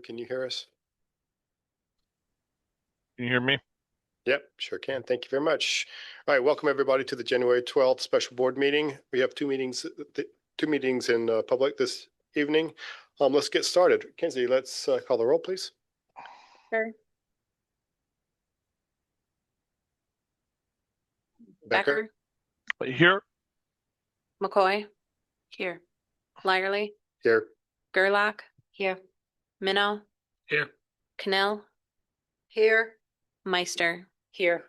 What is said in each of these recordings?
Andrew, can you hear us? Can you hear me? Yep, sure can. Thank you very much. All right, welcome everybody to the January 12th special board meeting. We have two meetings in public this evening. Let's get started. Kenzie, let's call the roll, please. Sure. Becker. Here. McCoy. Here. Lyerly. Here. Gerlach. Here. Minnow. Here. Cannell. Here. Meister. Here.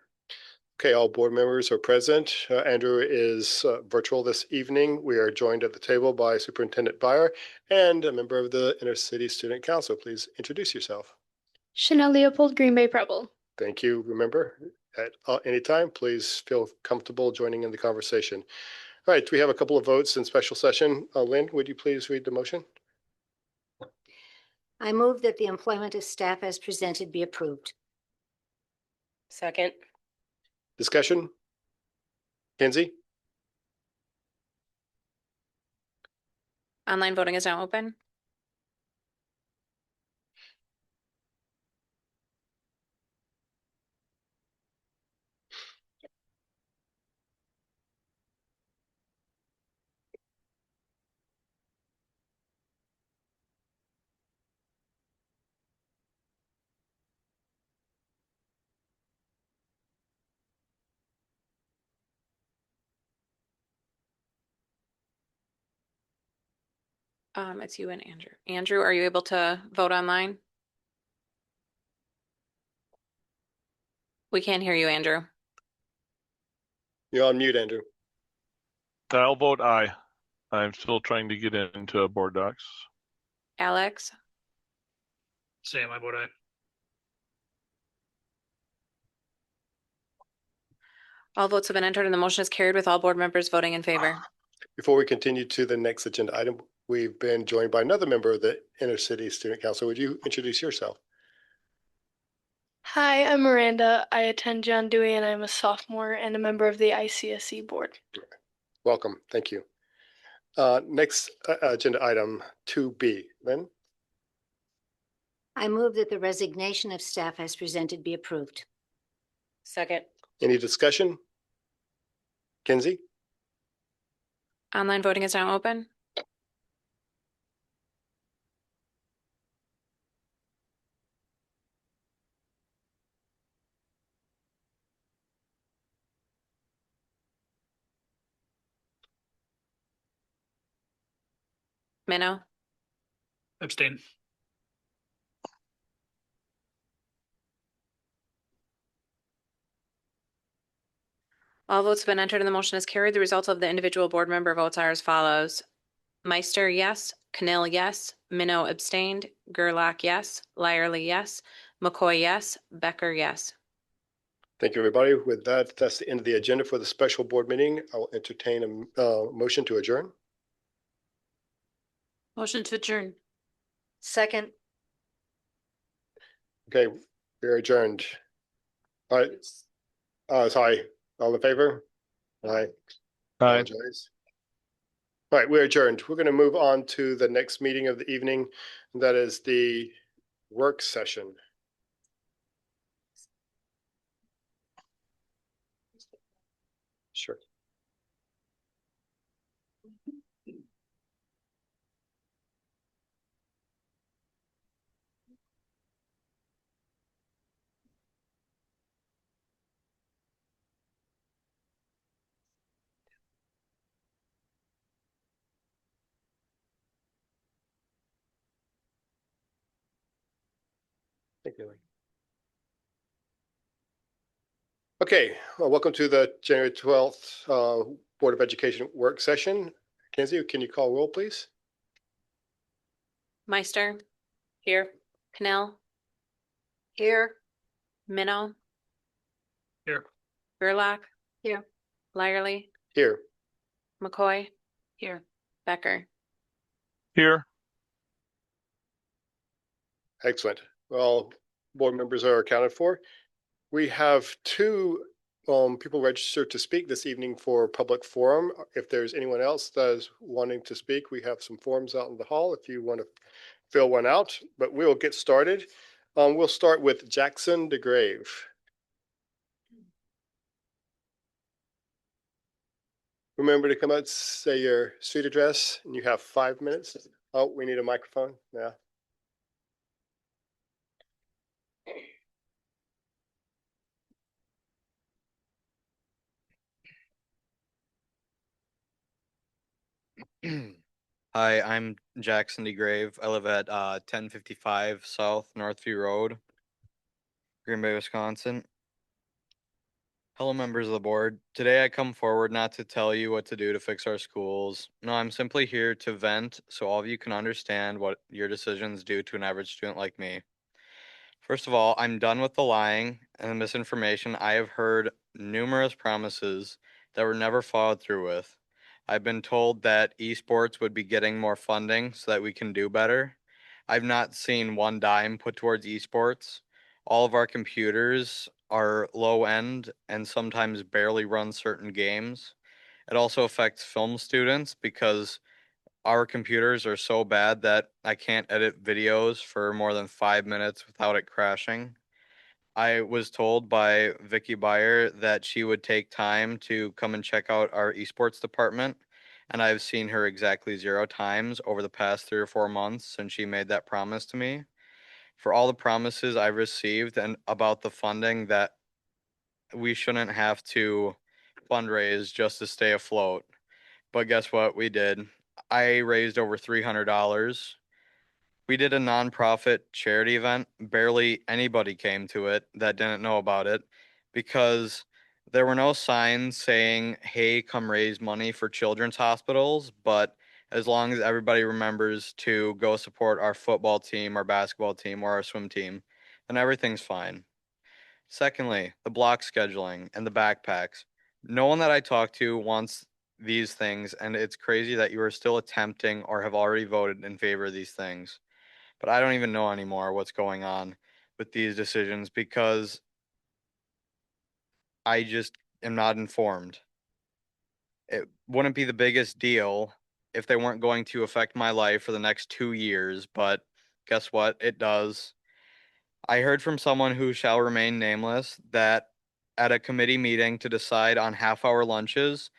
Okay, all board members are present. Andrew is virtual this evening. We are joined at the table by Superintendent Beyer and a member of the Intercity Student Council. Please introduce yourself. Chanel Leopold, Green Bay Preble. Thank you. Remember, at any time, please feel comfortable joining in the conversation. All right, we have a couple of votes in special session. Lynn, would you please read the motion? I move that the employment of staff as presented be approved. Second. Discussion? Kenzie? Online voting is now open. It's you and Andrew. Andrew, are you able to vote online? We can't hear you, Andrew. You're on mute, Andrew. I'll vote aye. I'm still trying to get into board docs. Alex. Same, I vote aye. All votes have been entered and the motion is carried with all board members voting in favor. Before we continue to the next agenda item, we've been joined by another member of the Intercity Student Council. Would you introduce yourself? Hi, I'm Miranda. I attend John Dewey and I'm a sophomore and a member of the ICSE board. Welcome. Thank you. Next agenda item 2B. Lynn? I move that the resignation of staff as presented be approved. Second. Any discussion? Kenzie? Online voting is now open. Minnow. Abstain. All votes have been entered and the motion is carried. The results of the individual board member votes are as follows. Meister, yes. Cannell, yes. Minnow abstained. Gerlach, yes. Lyerly, yes. McCoy, yes. Becker, yes. Thank you, everybody. With that, that's the end of the agenda for the special board meeting. I will entertain a motion to adjourn. Motion to adjourn. Second. Okay, we're adjourned. All right. Sorry. All in favor? Aye. Aye. Apologize. All right, we're adjourned. We're going to move on to the next meeting of the evening. And that is the work session. Sure. Thank you. Okay, well, welcome to the January 12th Board of Education work session. Kenzie, can you call roll, please? Meister. Here. Cannell. Here. Minnow. Here. Gerlach. Here. Lyerly. Here. McCoy. Here. Becker. Here. Excellent. Well, board members are accounted for. We have two people registered to speak this evening for public forum. If there's anyone else that is wanting to speak, we have some forms out in the hall if you want to fill one out, but we'll get started. We'll start with Jackson DeGrave. Remember to come out, say your street address, and you have 5 minutes. Oh, we need a microphone. Yeah. Hi, I'm Jackson DeGrave. I live at 1055 South Northview Road, Green Bay, Wisconsin. Hello, members of the board. Today I come forward not to tell you what to do to fix our schools. No, I'm simply here to vent so all of you can understand what your decisions do to an average student like me. First of all, I'm done with the lying and the misinformation. I have heard numerous promises that were never followed through with. I've been told that esports would be getting more funding so that we can do better. I've not seen one dime put towards esports. All of our computers are low end and sometimes barely run certain games. It also affects film students because our computers are so bad that I can't edit videos for more than 5 minutes without it crashing. I was told by Vicky Byer that she would take time to come and check out our esports department, and I've seen her exactly 0 times over the past 3 or 4 months since she made that promise to me. For all the promises I've received and about the funding that we shouldn't have to fundraise just to stay afloat. But guess what? We did. I raised over $300. We did a nonprofit charity event. Barely anybody came to it that didn't know about it because there were no signs saying, hey, come raise money for children's hospitals. But as long as everybody remembers to go support our football team, our basketball team, or our swim team, then everything's fine. Secondly, the block scheduling and the backpacks. No one that I talk to wants these things, and it's crazy that you are still attempting or have already voted in favor of these things. But I don't even know anymore what's going on with these decisions because I just am not informed. It wouldn't be the biggest deal if they weren't going to affect my life for the next 2 years, but guess what? It does. I heard from someone who shall remain nameless that at a committee meeting to decide on half-hour lunches,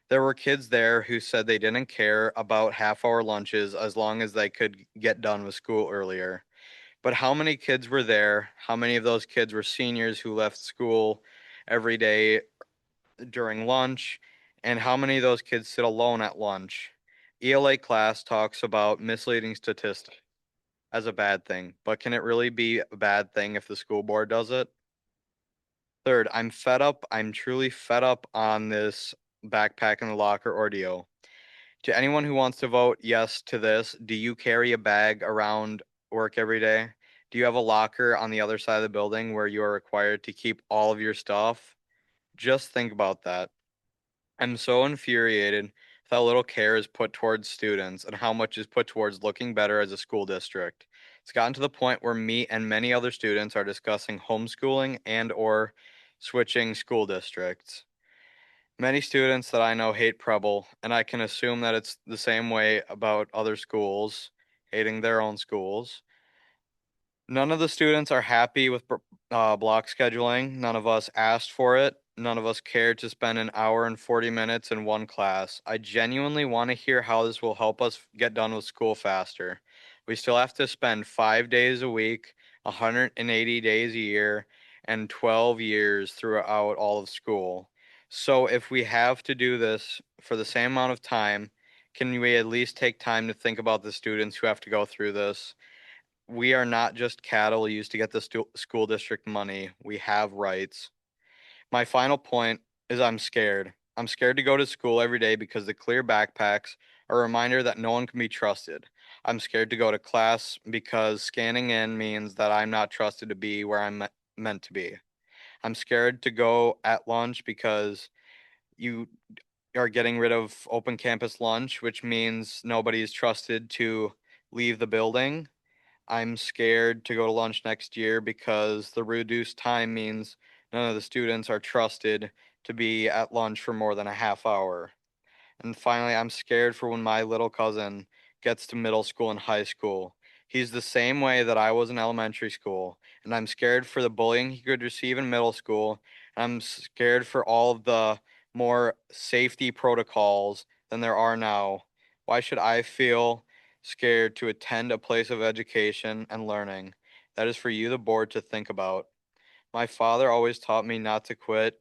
there were kids there who said they didn't care about half-hour lunches as long as they could get done with school earlier. But how many kids were there? How many of those kids were seniors who left school every day during lunch? And how many of those kids sit alone at lunch? ELA class talks about misleading statistics as a bad thing, but can it really be a bad thing if the school board does it? Third, I'm fed up. I'm truly fed up on this backpack in the locker ordeal. To anyone who wants to vote yes to this, do you carry a bag around work every day? Do you have a locker on the other side of the building where you are required to keep all of your stuff? Just think about that. I'm so infuriated with how little care is put towards students and how much is put towards looking better as a school district. It's gotten to the point where me and many other students are discussing homeschooling and or switching school districts. Many students that I know hate Preble, and I can assume that it's the same way about other schools hating their own schools. None of the students are happy with block scheduling. None of us asked for it. None of us cared to spend an hour and 40 minutes in one class. I genuinely want to hear how this will help us get done with school faster. We still have to spend 5 days a week, 180 days a year, and 12 years throughout all of school. So if we have to do this for the same amount of time, can we at least take time to think about the students who have to go through this? We are not just cattle used to get the school district money. We have rights. My final point is I'm scared. I'm scared to go to school every day because the clear backpacks are a reminder that no one can be trusted. I'm scared to go to class because scanning in means that I'm not trusted to be where I'm meant to be. I'm scared to go at lunch because you are getting rid of open campus lunch, which means nobody is trusted to leave the building. I'm scared to go to lunch next year because the reduced time means none of the students are trusted to be at lunch for more than a half hour. And finally, I'm scared for when my little cousin gets to middle school and high school. He's the same way that I was in elementary school, and I'm scared for the bullying he could receive in middle school. And I'm scared for all of the more safety protocols than there are now. Why should I feel scared to attend a place of education and learning? That is for you, the board, to think about. My father always taught me not to quit.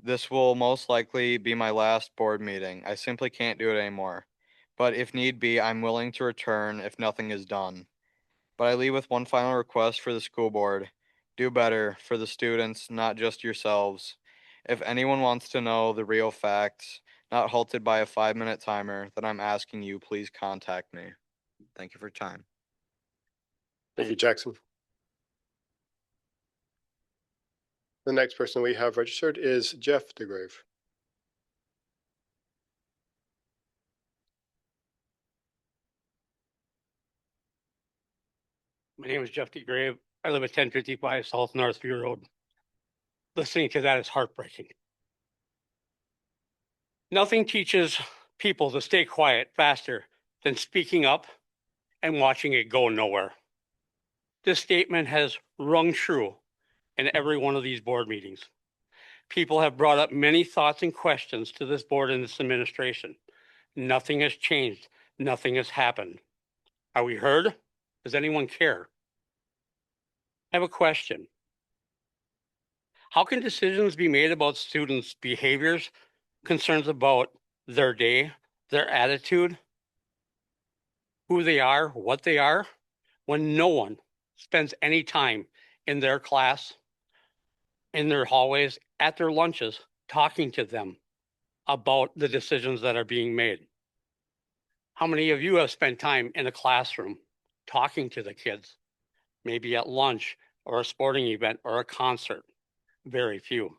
This will most likely be my last board meeting. I simply can't do it anymore. But if need be, I'm willing to return if nothing is done. But I leave with one final request for the school board. Do better for the students, not just yourselves. If anyone wants to know the real facts, not halted by a 5-minute timer, then I'm asking you, please contact me. Thank you for your time. Thank you, Jackson. The next person we have registered is Jeff DeGrave. My name is Jeff DeGrave. I live at 1055 South Northview Road. Listening to that is heartbreaking. Nothing teaches people to stay quiet faster than speaking up and watching it go nowhere. This statement has rung true in every one of these board meetings. People have brought up many thoughts and questions to this board and this administration. Nothing has changed. Nothing has happened. Are we heard? Does anyone care? I have a question. How can decisions be made about students' behaviors, concerns about their day, their attitude, who they are, what they are, when no one spends any time in their class, in their hallways, at their lunches, talking to them about the decisions that are being made? How many of you have spent time in a classroom talking to the kids, maybe at lunch or a sporting event or a concert? Very few.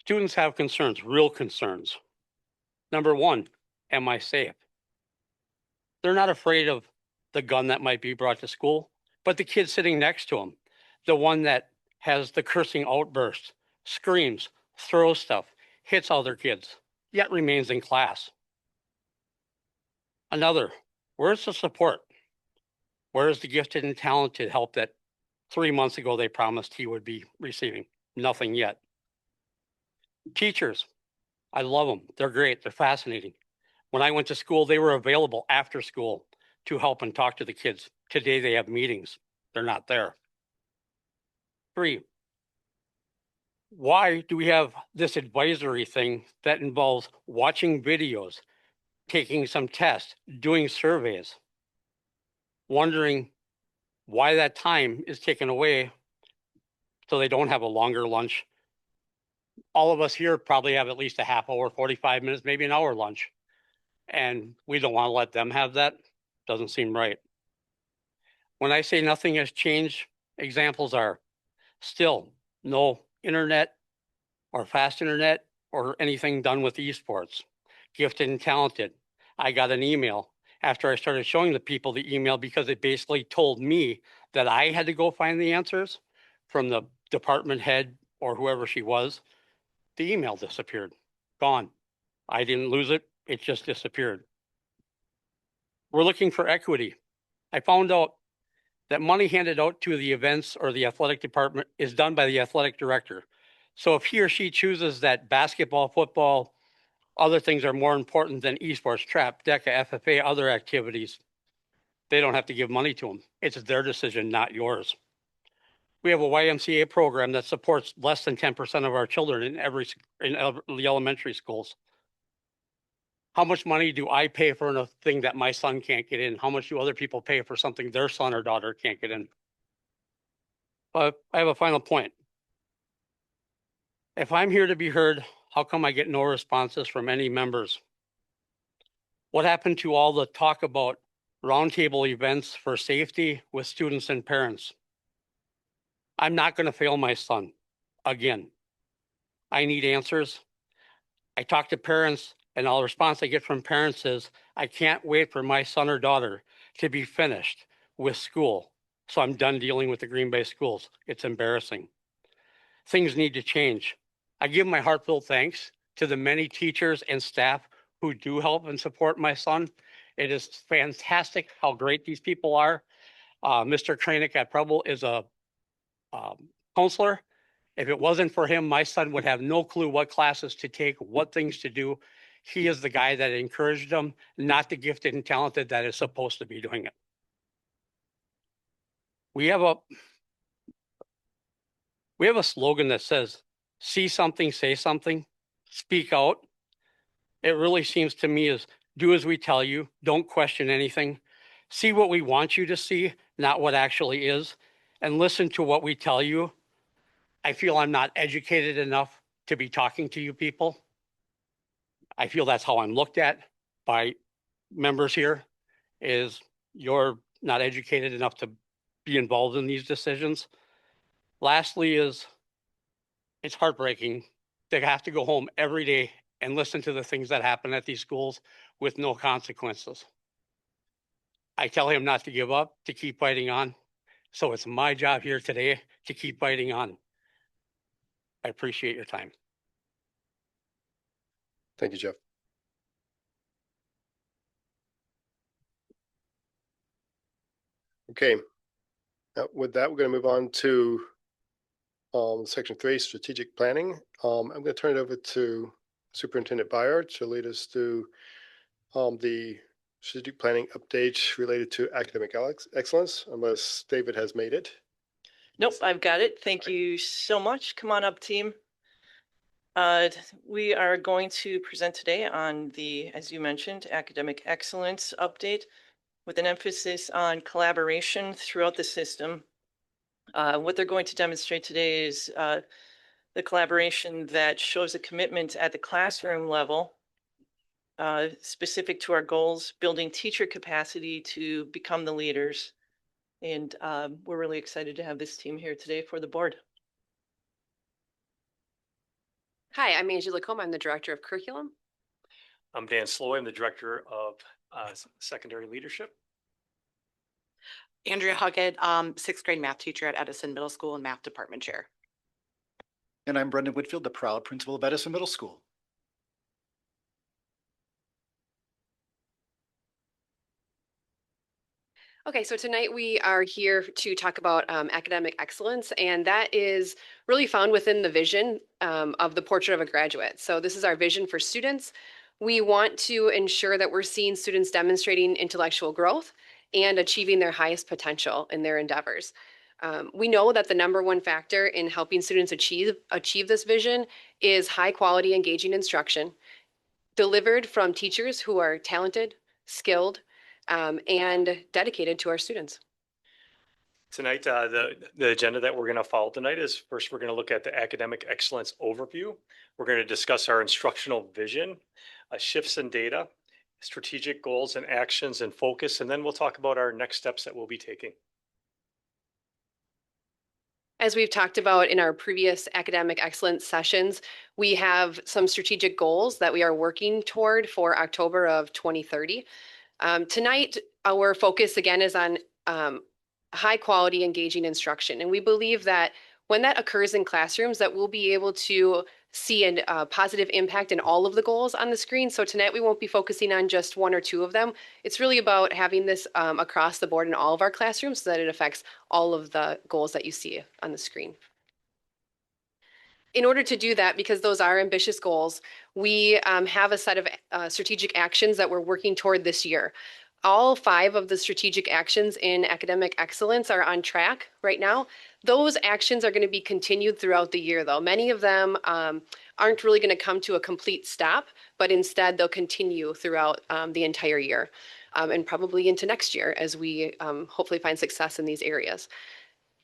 Students have concerns, real concerns. Number one, am I safe? They're not afraid of the gun that might be brought to school, but the kid sitting next to them, the one that has the cursing outbursts, screams, throws stuff, hits other kids, yet remains in class. Another, where's the support? Where is the gifted and talented help that 3 months ago they promised he would be receiving? Nothing yet. Teachers, I love them. They're great. They're fascinating. When I went to school, they were available after school to help and talk to the kids. Today they have meetings. They're not there. 3, why do we have this advisory thing that involves watching videos, taking some tests, doing surveys, wondering why that time is taken away so they don't have a longer lunch? All of us here probably have at least a half hour, 45 minutes, maybe an hour lunch. And we don't want to let them have that. Doesn't seem right. When I say nothing has changed, examples are still no internet or fast internet or anything done with esports. Gifted and talented. I got an email after I started showing the people the email because it basically told me that I had to go find the answers from the department head or whoever she was. The email disappeared, gone. I didn't lose it. It just disappeared. We're looking for equity. I found out that money handed out to the events or the athletic department is done by the athletic director. So if he or she chooses that basketball, football, other things are more important than esports, trap, DECA, FFA, other activities, they don't have to give money to them. It's their decision, not yours. We have a YMCA program that supports less than 10% of our children in the elementary schools. How much money do I pay for a thing that my son can't get in? How much do other people pay for something their son or daughter can't get in? But I have a final point. If I'm here to be heard, how come I get no responses from any members? What happened to all the talk about roundtable events for safety with students and parents? I'm not going to fail my son again. I need answers. I talk to parents, and all the response I get from parents is, I can't wait for my son or daughter to be finished with school. So I'm done dealing with the Green Bay schools. It's embarrassing. Things need to change. I give my heartfelt thanks to the many teachers and staff who do help and support my son. It is fantastic how great these people are. Mr. Kranik at Preble is a counselor. If it wasn't for him, my son would have no clue what classes to take, what things to do. He is the guy that encouraged him, not the gifted and talented that is supposed to be doing it. We have a slogan that says, see something, say something, speak out. It really seems to me is do as we tell you, don't question anything. See what we want you to see, not what actually is, and listen to what we tell you. I feel I'm not educated enough to be talking to you people. I feel that's how I'm looked at by members here, is you're not educated enough to be involved in these decisions. Lastly is it's heartbreaking to have to go home every day and listen to the things that happen at these schools with no consequences. I tell him not to give up, to keep fighting on. So it's my job here today to keep fighting on. I appreciate your time. Thank you, Jeff. Okay. With that, we're going to move on to Section 3, strategic planning. I'm going to turn it over to Superintendent Byard to lead us through the strategic planning update related to academic excellence, unless David has made it. Nope, I've got it. Thank you so much. Come on up, team. We are going to present today on the, as you mentioned, academic excellence update with an emphasis on collaboration throughout the system. What they're going to demonstrate today is the collaboration that shows a commitment at the classroom level, specific to our goals, building teacher capacity to become the leaders. And we're really excited to have this team here today for the board. Hi, I'm Angela Combe. I'm the Director of Curriculum. I'm Dan Sloy. I'm the Director of Secondary Leadership. Andrea Huggett, sixth grade math teacher at Edison Middle School and math department chair. And I'm Brendan Whitfield, the proud principal of Edison Middle School. Okay, so tonight we are here to talk about academic excellence, and that is really found within the vision of the Portrait of a Graduate. So this is our vision for students. We want to ensure that we're seeing students demonstrating intellectual growth and achieving their highest potential in their endeavors. We know that the number one factor in helping students achieve this vision is high quality, engaging instruction delivered from teachers who are talented, skilled, and dedicated to our students. Tonight, the agenda that we're going to follow tonight is first, we're going to look at the academic excellence overview. We're going to discuss our instructional vision, shifts in data, strategic goals and actions and focus, and then we'll talk about our next steps that we'll be taking. As we've talked about in our previous academic excellence sessions, we have some strategic goals that we are working toward for October of 2030. Tonight, our focus again is on high quality, engaging instruction. And we believe that when that occurs in classrooms, that we'll be able to see a positive impact in all of the goals on the screen. So tonight we won't be focusing on just one or two of them. It's really about having this across the board in all of our classrooms so that it affects all of the goals that you see on the screen. In order to do that, because those are ambitious goals, we have a set of strategic actions that we're working toward this year. All 5 of the strategic actions in academic excellence are on track right now. Those actions are going to be continued throughout the year, though. Many of them aren't really going to come to a complete stop, but instead they'll continue throughout the entire year and probably into next year as we hopefully find success in these areas.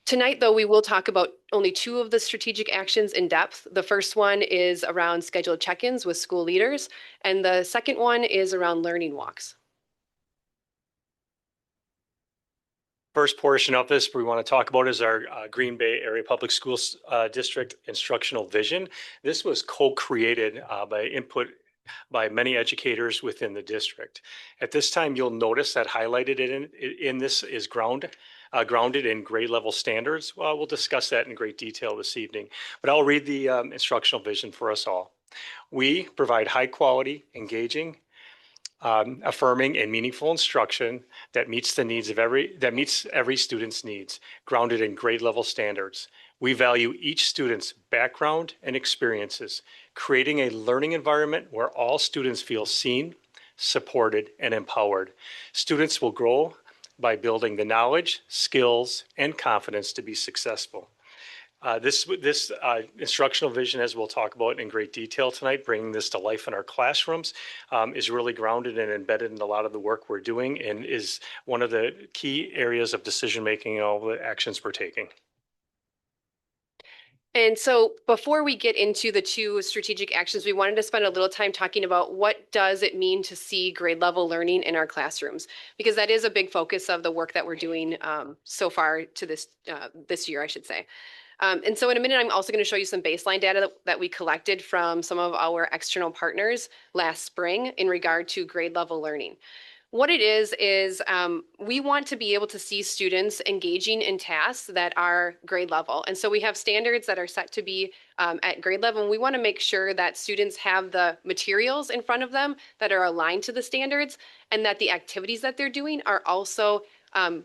Tonight, though, we will talk about only 2 of the strategic actions in depth. The first one is around scheduled check-ins with school leaders, and the second one is around learning walks. First portion of this we want to talk about is our Green Bay Area Public Schools District instructional vision. This was co-created by input by many educators within the district. At this time, you'll notice that highlighted in this is grounded in grade level standards. Well, we'll discuss that in great detail this evening, but I'll read the instructional vision for us all. We provide high quality, engaging, affirming and meaningful instruction that meets every student's needs, grounded in grade level standards. We value each student's background and experiences, creating a learning environment where all students feel seen, supported, and empowered. Students will grow by building the knowledge, skills, and confidence to be successful. This instructional vision, as we'll talk about in great detail tonight, bringing this to life in our classrooms, is really grounded and embedded in a lot of the work we're doing and is one of the key areas of decision-making in all the actions we're taking. And so before we get into the two strategic actions, we wanted to spend a little time talking about what does it mean to see grade level learning in our classrooms, because that is a big focus of the work that we're doing so far to this year, I should say. And so in a minute, I'm also going to show you some baseline data that we collected from some of our external partners last spring in regard to grade level learning. What it is we want to be able to see students engaging in tasks that are grade level. And so we have standards that are set to be at grade level. And we want to make sure that students have the materials in front of them that are aligned to the standards, and that the activities that they're doing are also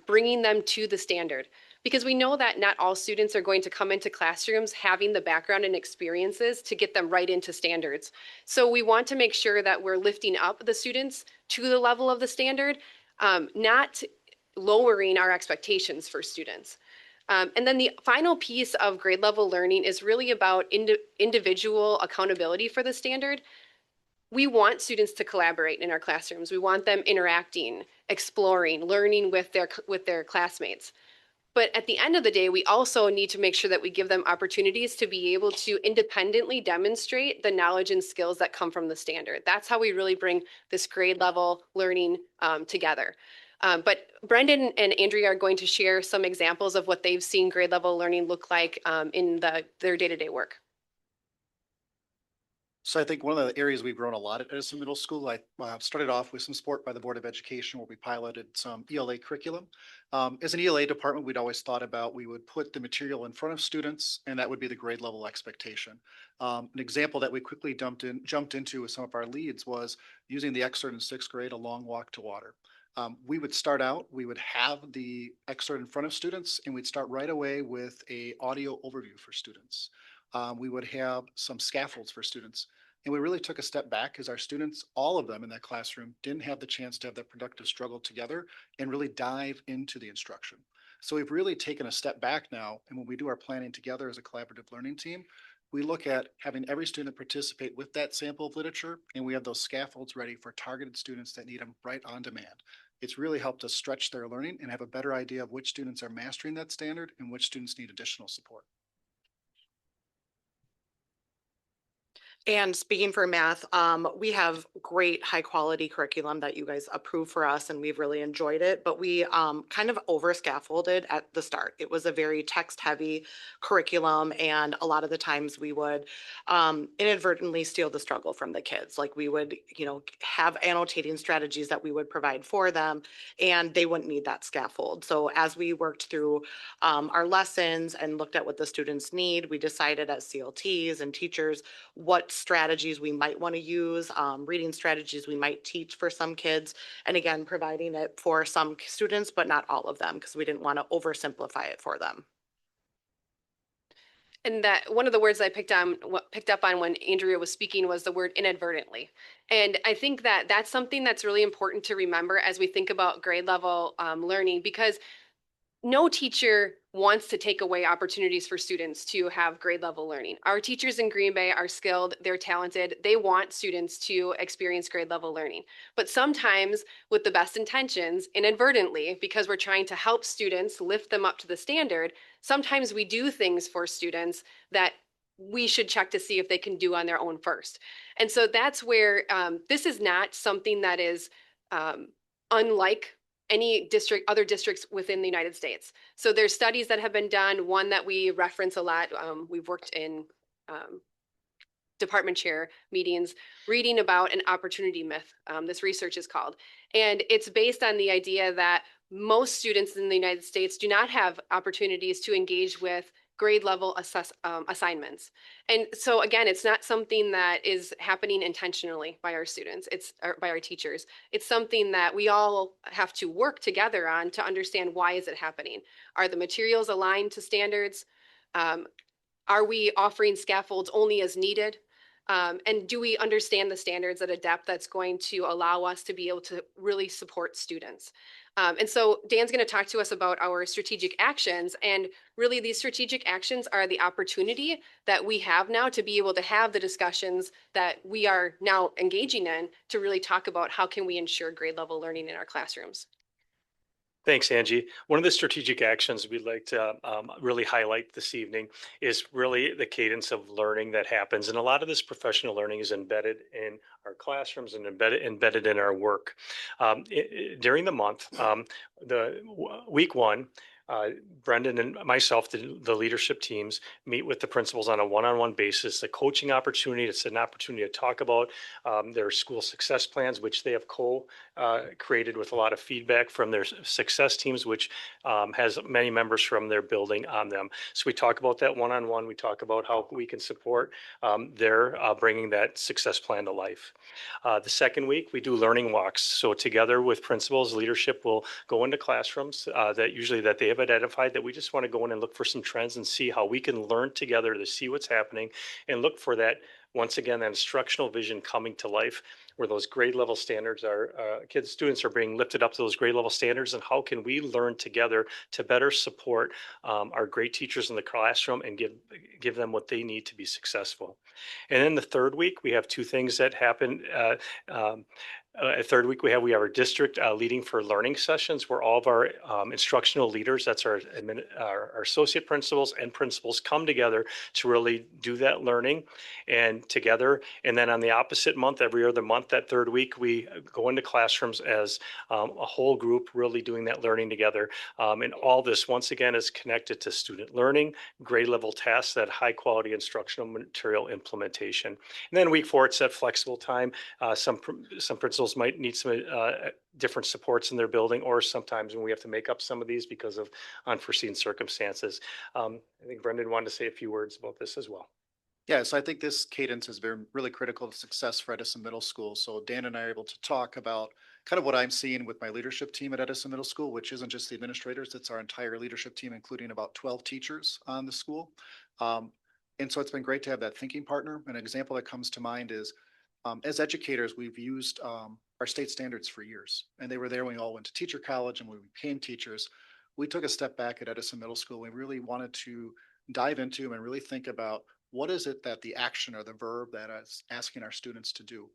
bringing them to the standard. Because we know that not all students are going to come into classrooms having the background and experiences to get them right into standards. So we want to make sure that we're lifting up the students to the level of the standard, not lowering our expectations for students. And then the final piece of grade level learning is really about individual accountability for the standard. We want students to collaborate in our classrooms. We want them interacting, exploring, learning with their classmates. But at the end of the day, we also need to make sure that we give them opportunities to be able to independently demonstrate the knowledge and skills that come from the standard. That's how we really bring this grade level learning together. But Brendan and Andrea are going to share some examples of what they've seen grade level learning look like in their day-to-day work. So I think one of the areas we've grown a lot at Edison Middle School, I started off with some support by the Board of Education where we piloted some ELA curriculum. As an ELA department, we'd always thought about we would put the material in front of students, and that would be the grade level expectation. An example that we quickly jumped into with some of our leads was using the excerpt in sixth grade, A Long Walk to Water. We would start out, we would have the excerpt in front of students, and we'd start right away with a audio overview for students. We would have some scaffolds for students. And we really took a step back because our students, all of them in that classroom, didn't have the chance to have that productive struggle together and really dive into the instruction. So we've really taken a step back now. And when we do our planning together as a collaborative learning team, we look at having every student participate with that sample of literature, and we have those scaffolds ready for targeted students that need them right on demand. It's really helped us stretch their learning and have a better idea of which students are mastering that standard and which students need additional support. And speaking for math, we have great high quality curriculum that you guys approve for us, and we've really enjoyed it. But we kind of over scaffolded at the start. It was a very text heavy curriculum, and a lot of the times we would inadvertently steal the struggle from the kids. Like we would, have annotating strategies that we would provide for them, and they wouldn't need that scaffold. So as we worked through our lessons and looked at what the students need, we decided as CLTs and teachers what strategies we might want to use, reading strategies we might teach for some kids, and again, providing it for some students, but not all of them, because we didn't want to oversimplify it for them. And that one of the words I picked up on when Andrea was speaking was the word inadvertently. And I think that that's something that's really important to remember as we think about grade level learning, because no teacher wants to take away opportunities for students to have grade level learning. Our teachers in Green Bay are skilled, they're talented, they want students to experience grade level learning. But sometimes with the best intentions, inadvertently, because we're trying to help students lift them up to the standard, sometimes we do things for students that we should check to see if they can do on their own first. And so that's where this is not something that is unlike any other districts within the United States. So there's studies that have been done. One that we reference a lot, we've worked in department chair meetings reading about an opportunity myth. This research is called. And it's based on the idea that most students in the United States do not have opportunities to engage with grade level assignments. And so again, it's not something that is happening intentionally by our students, or by our teachers. It's something that we all have to work together on to understand, why is it happening? Are the materials aligned to standards? Are we offering scaffolds only as needed? And do we understand the standards at a depth that's going to allow us to be able to really support students? And so Dan's going to talk to us about our strategic actions. And really, these strategic actions are the opportunity that we have now to be able to have the discussions that we are now engaging in to really talk about how can we ensure grade level learning in our classrooms. Thanks, Angie. One of the strategic actions we'd like to really highlight this evening is really the cadence of learning that happens. And a lot of this professional learning is embedded in our classrooms and embedded in our work. During the month, week one, Brendan and myself, the leadership teams, meet with the principals on a one-on-one basis, a coaching opportunity. It's an opportunity to talk about their school success plans, which they have created with a lot of feedback from their success teams, which has many members from their building on them. So we talk about that one-on-one. We talk about how we can support their bringing that success plan to life. The second week, we do learning walks. So together with principals, leadership will go into classrooms that they have identified, that we just want to go in and look for some trends and see how we can learn together to see what's happening and look for that, once again, that instructional vision coming to life, where those grade level standards students are being lifted up to those grade level standards, and how can we learn together to better support our great teachers in the classroom and give them what they need to be successful. And then the third week, we have two things that happen. Third week, we have our district leading for learning sessions, where all of our instructional leaders, that's our associate principals and principals, come together to really do that learning and together. And then on the opposite month, every other month, that third week, we go into classrooms as a whole group, really doing that learning together. And all this, once again, is connected to student learning, grade level tasks, that high quality instructional material implementation. And then week four, it's that flexible time. Some principals might need some different supports in their building, or sometimes when we have to make up some of these because of unforeseen circumstances. I think Brendan wanted to say a few words about this as well. Yeah, so I think this cadence has been really critical to success for Edison Middle School. So Dan and I are able to talk about kind of what I'm seeing with my leadership team at Edison Middle School, which isn't just the administrators, it's our entire leadership team, including about 12 teachers on the school. And so it's been great to have that thinking partner. An example that comes to mind is, as educators, we've used our state standards for years, and they were there when we all went to teacher college and when we became teachers. We took a step back at Edison Middle School. We really wanted to dive into them and really think about, what is it that the action or the verb that is asking our students to do?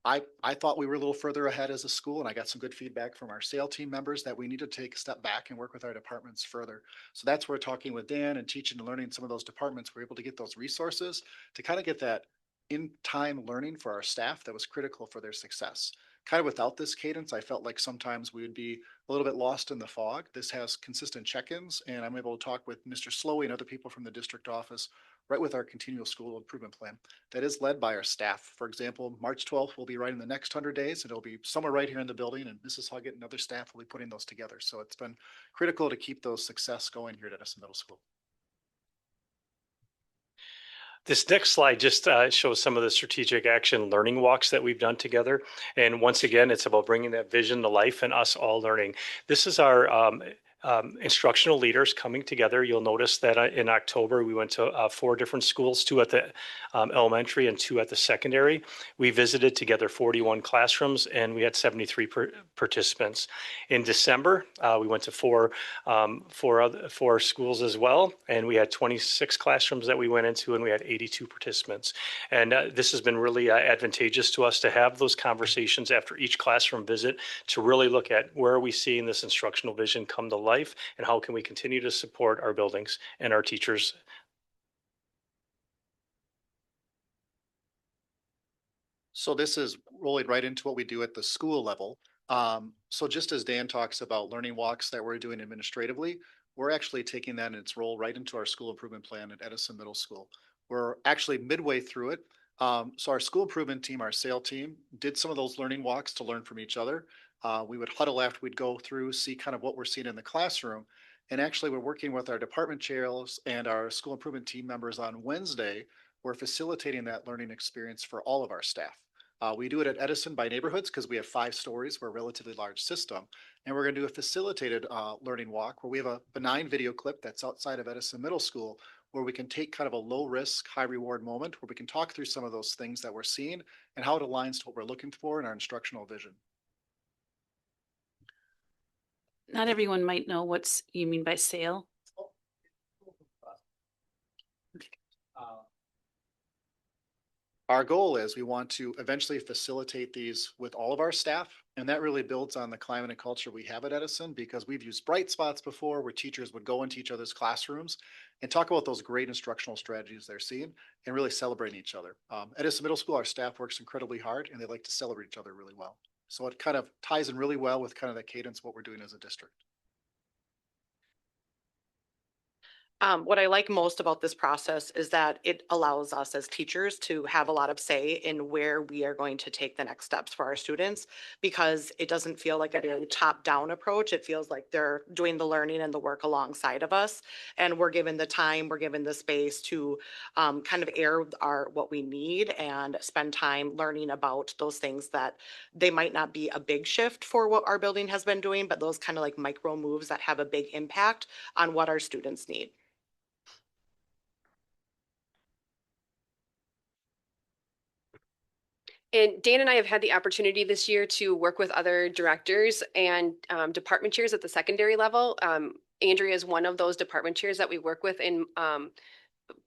I thought we were a little further ahead as a school, and I got some good feedback from our SAIL team members that we need to take a step back and work with our departments further. So that's where, talking with Dan and teaching and learning some of those departments, we're able to get those resources to kind of get that in-time learning for our staff that was critical for their success. Kind of without this cadence, I felt like sometimes we would be a little bit lost in the fog. This has consistent check-ins, and I'm able to talk with Mr. Slowey and other people from the district office right with our continual school improvement plan that is led by our staff. For example, March 12th, we'll be writing the next 100 days, and it'll be somewhere right here in the building, and Mrs. Huggett and other staff will be putting those together. So it's been critical to keep those success going here at Edison Middle School. This next slide just shows some of the strategic action learning walks that we've done together. And once again, it's about bringing that vision to life and us all learning. This is our instructional leaders coming together. You'll notice that in October, we went to 4 different schools, 2 at the elementary and 2 at the secondary. We visited together 41 classrooms, and we had 73 participants. In December, we went to 4 schools as well, and we had 26 classrooms that we went into, and we had 82 participants. And this has been really advantageous to us to have those conversations after each classroom visit, to really look at where are we seeing this instructional vision come to life, and how can we continue to support our buildings and our teachers. So this is rolling right into what we do at the school level. So just as Dan talks about learning walks that we're doing administratively, we're actually taking that and its role right into our school improvement plan at Edison Middle School. We're actually midway through it. So our school improvement team, our SAIL team, did some of those learning walks to learn from each other. We would huddle after we'd go through, see kind of what we're seeing in the classroom. And actually, we're working with our department chairs and our school improvement team members on Wednesday. We're facilitating that learning experience for all of our staff. We do it at Edison by neighborhoods because we have 5 stories. We're a relatively large system. And we're going to do a facilitated learning walk where we have a benign video clip that's outside of Edison Middle School where we can take kind of a low risk, high reward moment where we can talk through some of those things that we're seeing and how it aligns to what we're looking for in our instructional vision. Not everyone might know you mean by SAIL. Our goal is we want to eventually facilitate these with all of our staff. And that really builds on the climate and culture we have at Edison because we've used bright spots before where teachers would go into each other's classrooms and talk about those great instructional strategies they're seeing and really celebrating each other. Edison Middle School, our staff works incredibly hard and they like to celebrate each other really well. So it kind of ties in really well with kind of the cadence of what we're doing as a district. What I like most about this process is that it allows us as teachers to have a lot of say in where we are going to take the next steps for our students, because it doesn't feel like a very top-down approach. It feels like they're doing the learning and the work alongside of us, and we're given the time, we're given the space to kind of air what we need and spend time learning about those things that they might not be a big shift for what our building has been doing, but those kind of like micro moves that have a big impact on what our students need. And Dan and I have had the opportunity this year to work with other directors and department chairs at the secondary level. Andrea is one of those department chairs that we work with in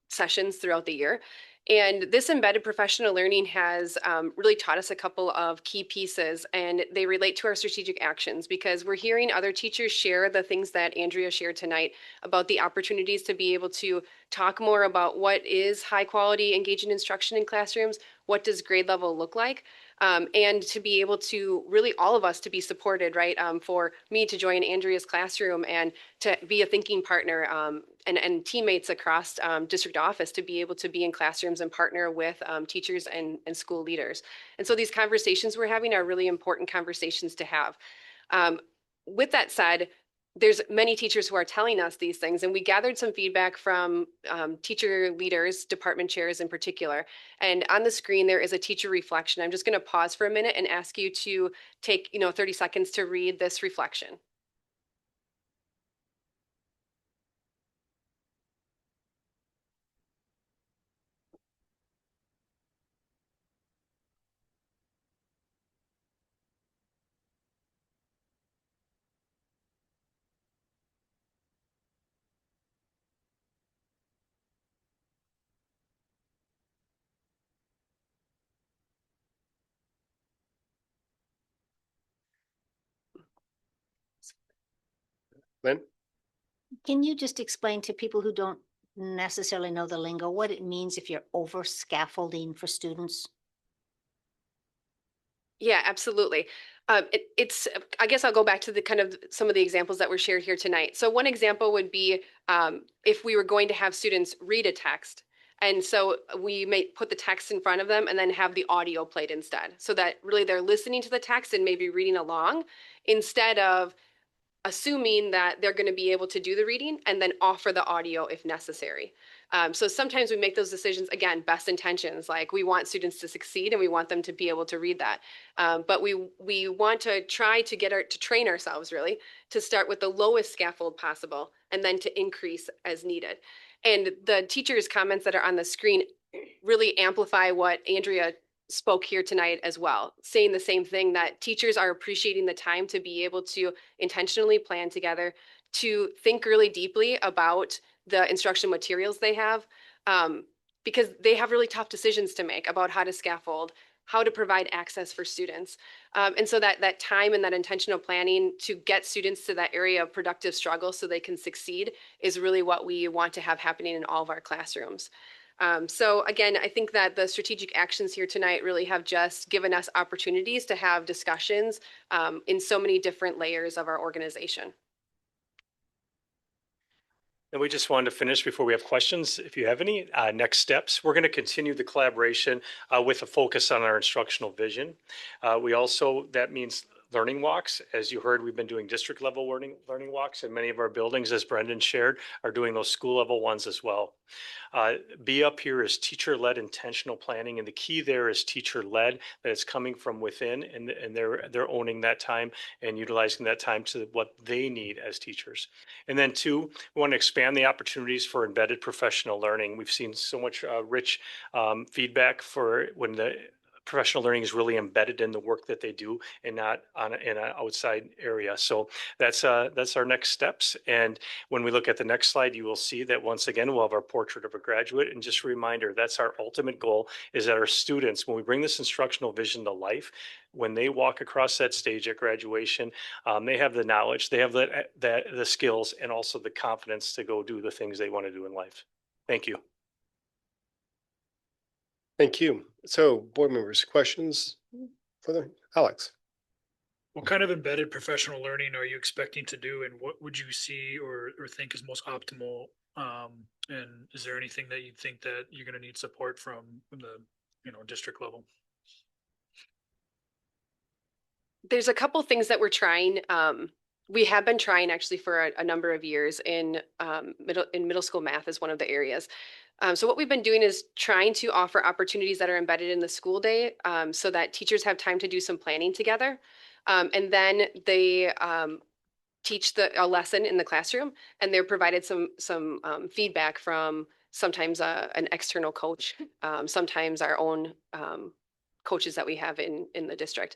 sessions throughout the year. And this embedded professional learning has really taught us a couple of key pieces, and they relate to our strategic actions because we're hearing other teachers share the things that Andrea shared tonight about the opportunities to be able to talk more about what is high quality engaging instruction in classrooms, what does grade level look like, and to be able to really all of us to be supported, right? For me to join Andrea's classroom and to be a thinking partner and teammates across district office to be able to be in classrooms and partner with teachers and school leaders. And so these conversations we're having are really important conversations to have. With that said, there's many teachers who are telling us these things, and we gathered some feedback from teacher leaders, department chairs in particular. And on the screen, there is a teacher reflection. I'm just going to pause for a minute and ask you to take 30 seconds to read this reflection. Lynn? Can you just explain to people who don't necessarily know the lingo, what it means if you're over scaffolding for students? Yeah, absolutely. I guess I'll go back to the kind of some of the examples that were shared here tonight. So one example would be if we were going to have students read a text. And so we may put the text in front of them and then have the audio played instead, so that really they're listening to the text and maybe reading along instead of assuming that they're going to be able to do the reading and then offer the audio if necessary. So sometimes we make those decisions, again, best intentions, like we want students to succeed and we want them to be able to read that. But we want to try to to train ourselves really to start with the lowest scaffold possible and then to increase as needed. And the teachers' comments that are on the screen really amplify what Andrea spoke here tonight as well, saying the same thing, that teachers are appreciating the time to be able to intentionally plan together, to think really deeply about the instruction materials they have, because they have really tough decisions to make about how to scaffold, how to provide access for students. And so that time and that intentional planning to get students to that area of productive struggle so they can succeed is really what we want to have happening in all of our classrooms. So again, I think that the strategic actions here tonight really have just given us opportunities to have discussions in so many different layers of our organization. And we just wanted to finish before we have questions. If you have any next steps, we're going to continue the collaboration with a focus on our instructional vision. That means learning walks. As you heard, we've been doing district level learning walks, and many of our buildings, as Brendan shared, are doing those school level ones as well. B up here is teacher-led intentional planning, and the key there is teacher-led, that it's coming from within, and they're owning that time and utilizing that time to what they need as teachers. And then 2, we want to expand the opportunities for embedded professional learning. We've seen so much rich feedback for when the professional learning is really embedded in the work that they do and not in an outside area. So that's our next steps. And when we look at the next slide, you will see that once again, we'll have our portrait of a graduate. And just a reminder, that's our ultimate goal, is that our students, when we bring this instructional vision to life, when they walk across that stage at graduation, they have the knowledge, they have the skills, and also the confidence to go do the things they want to do in life. Thank you. Thank you. So board members, questions for them? Alex? What kind of embedded professional learning are you expecting to do, and what would you see or think is most optimal? And is there anything that you think that you're going to need support from the, district level? There's a couple things that we're trying. We have been trying actually for a number of years in middle school math is one of the areas. So what we've been doing is trying to offer opportunities that are embedded in the school day so that teachers have time to do some planning together. And then they teach a lesson in the classroom, and they're provided some feedback from sometimes an external coach, sometimes our own coaches that we have in the district.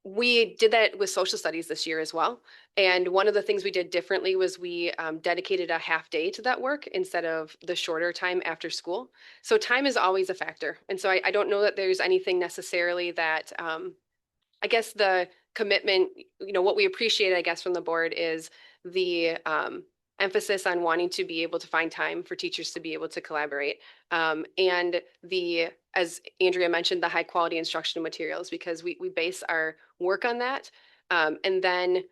We did that with social studies this year as well. And one of the things we did differently was we dedicated a half day to that work instead of the shorter time after school. So time is always a factor. And so I don't know that there's anything necessarily that, I guess the commitment, what we appreciate, I guess, from the board is the emphasis on wanting to be able to find time for teachers to be able to collaborate. And as Andrea mentioned, the high quality instructional materials, because we base our work on that, and then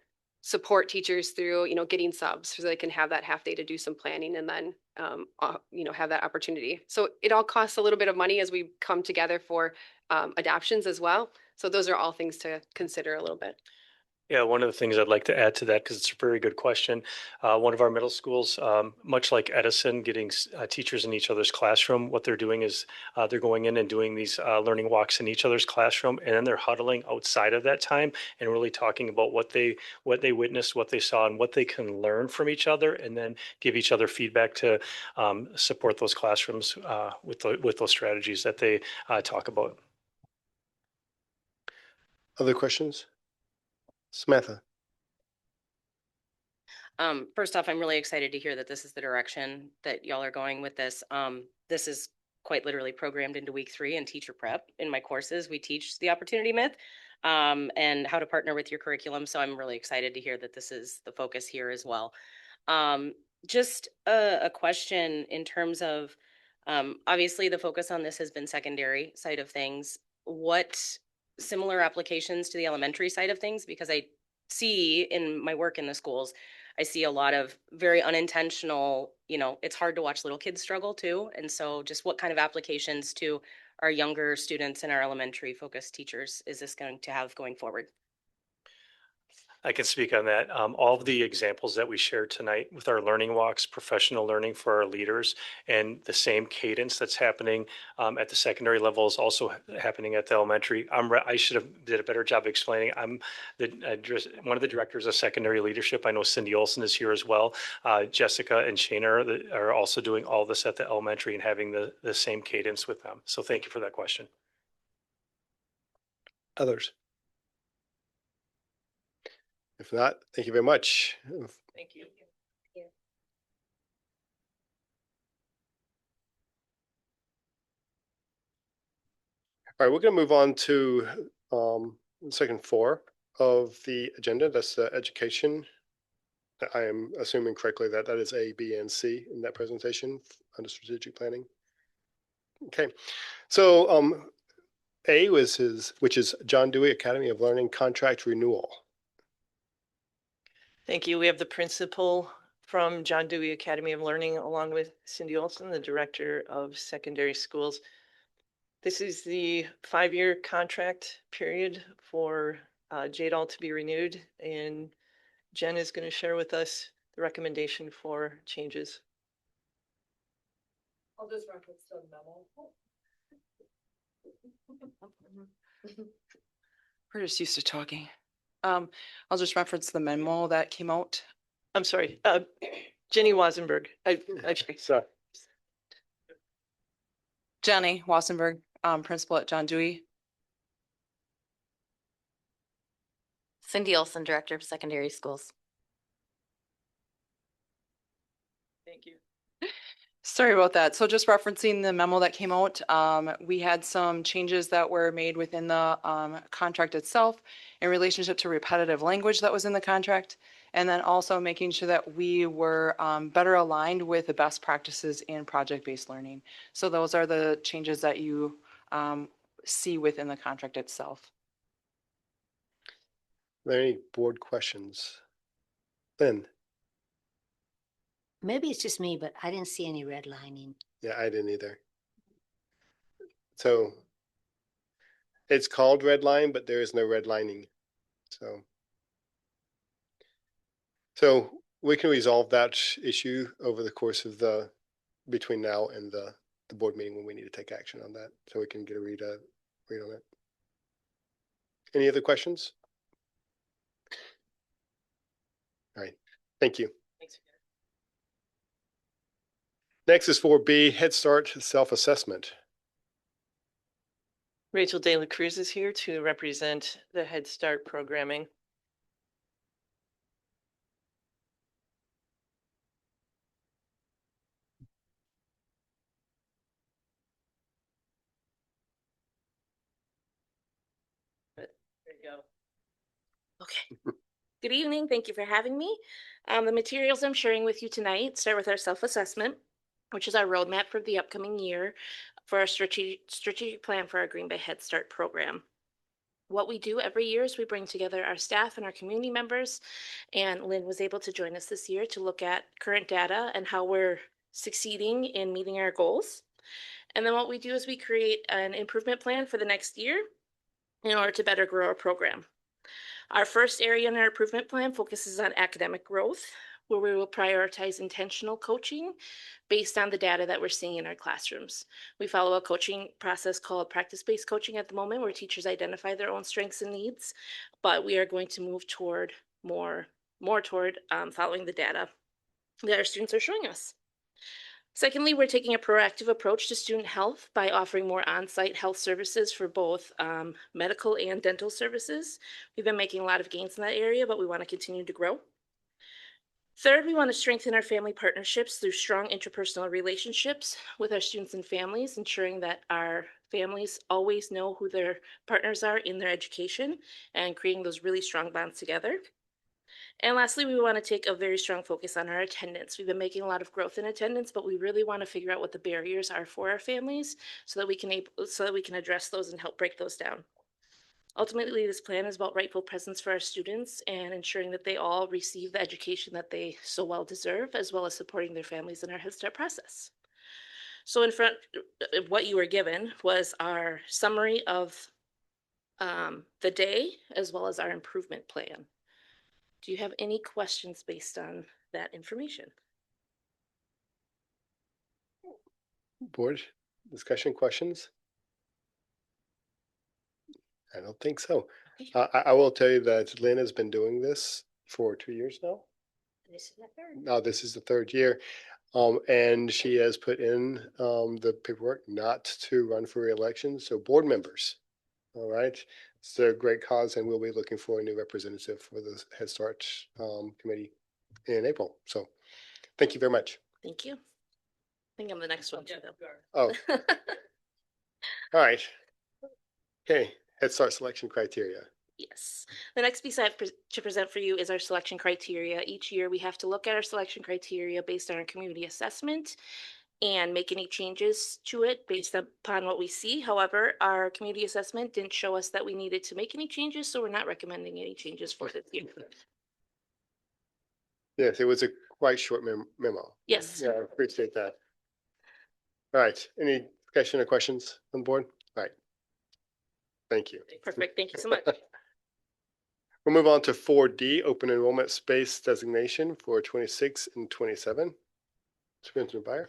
support teachers through, getting subs so they can have that half day to do some planning and then, have that opportunity. So it all costs a little bit of money as we come together for adoptions as well. So those are all things to consider a little bit. Yeah, one of the things I'd like to add to that, because it's a very good question. One of our middle schools, much like Edison, getting teachers in each other's classroom, what they're doing is they're going in and doing these learning walks in each other's classroom, and then they're huddling outside of that time and really talking about what they witnessed, what they saw, and what they can learn from each other, and then give each other feedback to support those classrooms with those strategies that they talk about. Other questions? Samantha? First off, I'm really excited to hear that this is the direction that y'all are going with this. This is quite literally programmed into week 3 in teacher prep. In my courses, we teach the opportunity myth and how to partner with your curriculum. So I'm really excited to hear that this is the focus here as well. Just a question in terms of, obviously the focus on this has been secondary side of things. What similar applications to the elementary side of things? Because I see in my work in the schools, I see a lot of very unintentional, it's hard to watch little kids struggle too. And so just what kind of applications to our younger students and our elementary focused teachers is this going to have going forward? I can speak on that. All of the examples that we shared tonight with our learning walks, professional learning for our leaders, and the same cadence that's happening at the secondary level is also happening at the elementary. I should have did a better job explaining. I'm one of the directors of secondary leadership. I know Cindy Olson is here as well. Jessica and Shana are also doing all this at the elementary and having the same cadence with them. So thank you for that question. Others? If not, thank you very much. Thank you. All right, we're going to move on to second 4 of the agenda. That's the education. I am assuming correctly that is A, B, and C in that presentation under strategic planning. Okay, so A which is John Dewey Academy of Learning contract renewal. Thank you. We have the principal from John Dewey Academy of Learning, along with Cindy Olson, the Director of Secondary Schools. This is the 5-year contract period for JDAL to be renewed, and Jen is going to share with us the recommendation for changes. I'll just reference the memo. We're just used to talking. I'll just reference the memo that came out. I'm sorry, Jenny Wasenberg. Sorry. Jenny Wassenberg, principal at John Dewey. Cindy Olson, Director of Secondary Schools. Thank you. Sorry about that. So just referencing the memo that came out, we had some changes that were made within the contract itself in relationship to repetitive language that was in the contract, and then also making sure that we were better aligned with the best practices in project-based learning. So those are the changes that you see within the contract itself. Are there any board questions? Lynn? Maybe it's just me, but I didn't see any redlining. Yeah, I didn't either. So it's called red line, but there is no redlining. So we can resolve that issue over the course of between now and the board meeting when we need to take action on that. So we can get a read on it. Any other questions? All right, thank you. Thanks. Next is 4B, Head Start Self-Assessment. Rachel De La Cruz is here to represent the Head Start programming. There you go. Okay. Good evening. Thank you for having me. The materials I'm sharing with you tonight start with our self-assessment, which is our roadmap for the upcoming year for our strategic plan for our Green Bay Head Start program. What we do every year is we bring together our staff and our community members, and Lynn was able to join us this year to look at current data and how we're succeeding in meeting our goals. And then what we do is we create an improvement plan for the next year in order to better grow our program. Our first area in our improvement plan focuses on academic growth, where we will prioritize intentional coaching based on the data that we're seeing in our classrooms. We follow a coaching process called practice-based coaching at the moment, where teachers identify their own strengths and needs, but we are going to move toward more toward following the data that our students are showing us. Secondly, we're taking a proactive approach to student health by offering more on-site health services for both medical and dental services. We've been making a lot of gains in that area, but we want to continue to grow. Third, we want to strengthen our family partnerships through strong interpersonal relationships with our students and families, ensuring that our families always know who their partners are in their education and creating those really strong bonds together. And lastly, we want to take a very strong focus on our attendance. We've been making a lot of growth in attendance, but we really want to figure out what the barriers are for our families so that we can address those and help break those down. Ultimately, this plan is about rightful presence for our students and ensuring that they all receive the education that they so well deserve, as well as supporting their families in our Head Start process. So in front of what you were given was our summary of the day, as well as our improvement plan. Do you have any questions based on that information? Board discussion, questions? I don't think so. I will tell you that Lynn has been doing this for 2 years now. This is the third. Now this is the 3rd year. And she has put in the paperwork not to run for re-election. So board members, all right, it's a great cause, and we'll be looking for a new representative for the Head Start committee in April. So thank you very much. Thank you. I think I'm the next one too, though. Oh, all right. Okay, Head Start selection criteria. Yes. The next piece I have to present for you is our selection criteria. Each year we have to look at our selection criteria based on our community assessment and make any changes to it based upon what we see. However, our community assessment didn't show us that we needed to make any changes, so we're not recommending any changes for this year. Yes, it was a quite short memo. Yes. Yeah, I appreciate that. All right, any discussion or questions on the board? All right. Thank you. Perfect. Thank you so much. We'll move on to 4D, open enrollment space designation for 26 and 27. Superintendent Byer.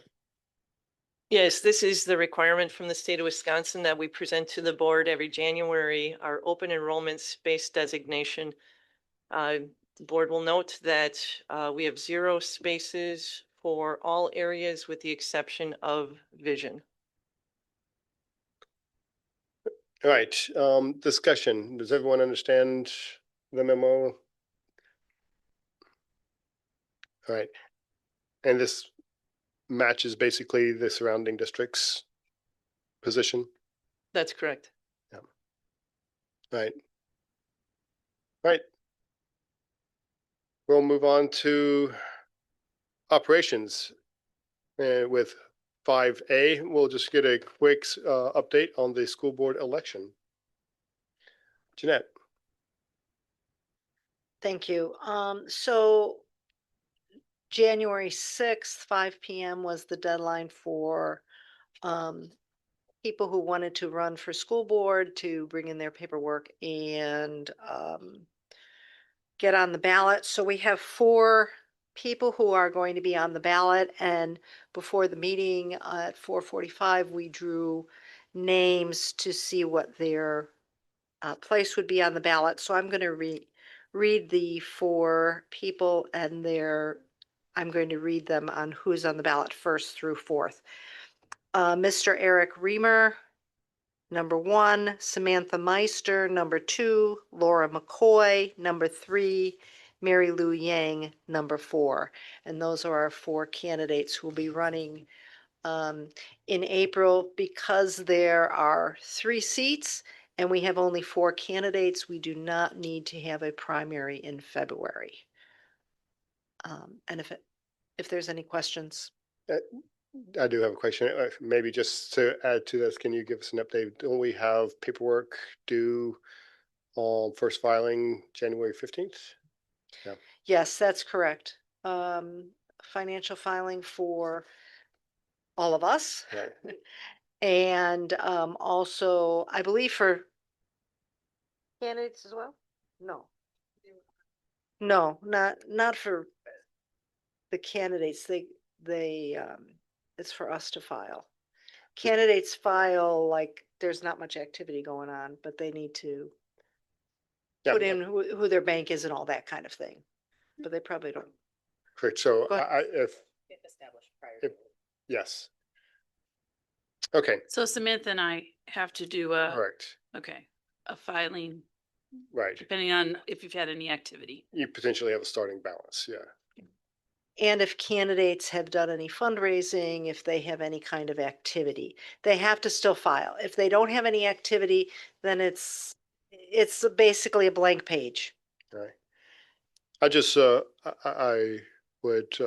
Yes, this is the requirement from the state of Wisconsin that we present to the board every January, our open enrollment space designation. The board will note that we have 0 spaces for all areas with the exception of vision. All right, discussion. Does everyone understand the memo? All right, and this matches basically the surrounding districts' position? That's correct. Yeah. Right. Right. We'll move on to operations with 5A. We'll just get a quick update on the school board election. Jeanette. Thank you. So January 6th, 5 p.m. was the deadline for people who wanted to run for school board to bring in their paperwork and get on the ballot. So we have 4 people who are going to be on the ballot, and before the meeting at 4:45, we drew names to see what their place would be on the ballot. So I'm going to read the 4 people and I'm going to read them on who's on the ballot 1st through 4th. Mr. Eric Reamer, number 1, Samantha Meister, number 2, Laura McCoy, number 3, Mary Lou Yang, number 4. And those are our 4 candidates who will be running in April. Because there are 3 seats and we have only 4 candidates, we do not need to have a primary in February. And if there's any questions. I do have a question. Maybe just to add to this, can you give us an update? Don't we have paperwork due on first filing January 15th? Yeah. Yes, that's correct. Financial filing for all of us. Right. And also, I believe for candidates as well? No. No, not for the candidates. It's for us to file. Candidates file like there's not much activity going on, but they need to put in who their bank is and all that kind of thing. But they probably don't. Correct. So Go ahead. if yes. Okay. So Samantha and I have to do Correct. okay, a filing, Right. depending on if you've had any activity. You potentially have a starting balance. Yeah. And if candidates have done any fundraising, if they have any kind of activity, they have to still file. If they don't have any activity, then it's basically a blank page. Right. I just I would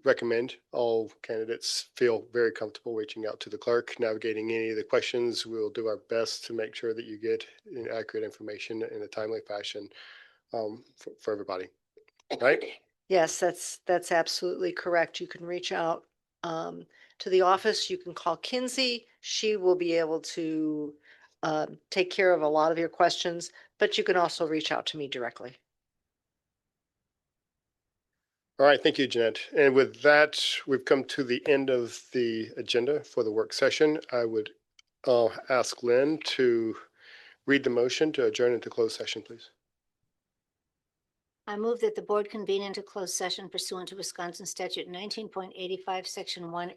recommend all candidates feel very comfortable reaching out to the clerk, navigating any of the questions. We'll do our best to make sure that you get accurate information in a timely fashion for everybody. Right? Yes, that's absolutely correct. You can reach out to the office. You can call Kinsey. She will be able to take care of a lot of your questions, but you can also reach out to me directly. All right, thank you, Jeanette. And with that, we've come to the end of the agenda for the work session. I would ask Lynn to read the motion to adjourn into closed session, please. I move that the board convene into closed session pursuant to Wisconsin statute 19.85, section 1A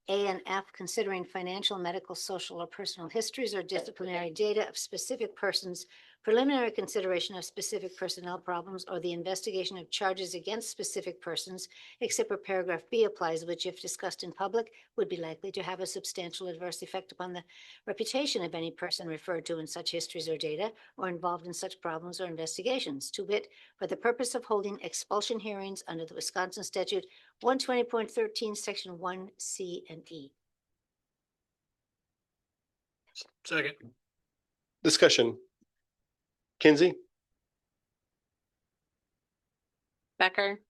and F, considering financial, medical, social, or personal histories or disciplinary data of specific persons, preliminary consideration of specific personnel problems, or the investigation of charges against specific persons, except where paragraph B applies, which, if discussed in public, would be likely to have a substantial adverse effect upon the reputation of any person referred to in such histories or data, or involved in such problems or investigations, to wit, for the purpose of holding expulsion hearings under the Wisconsin statute 120.13, section 1C and E. Second. Discussion. Kinsey? Becker,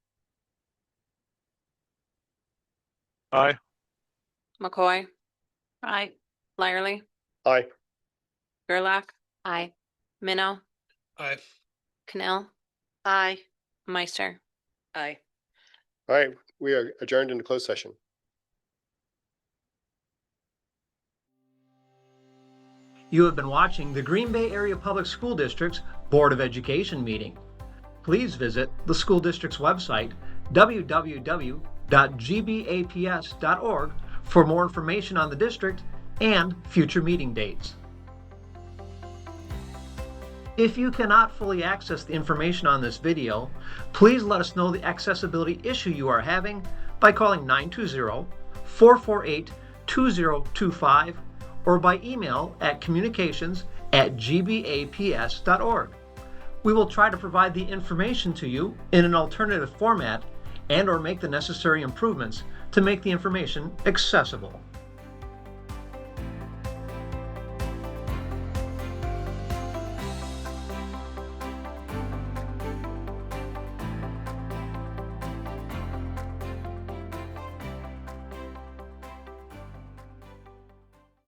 Aye. McCoy, Aye. Lyerly, Aye. Gerlach, Aye. Minno, Aye. Cannell, Aye. Meister. Aye. All right, we are adjourned into closed session. You have been watching the Green Bay Area Public School District's Board of Education meeting. Please visit the school district's website, www.gbaps.org, for more information on the district and future meeting dates. If you cannot fully access the information on this video, please let us know the accessibility issue you are having by calling 920-448-2025 or by email at communications@gbaps.org. We will try to provide the information to you in an alternative format and/or make the necessary improvements to make the information accessible.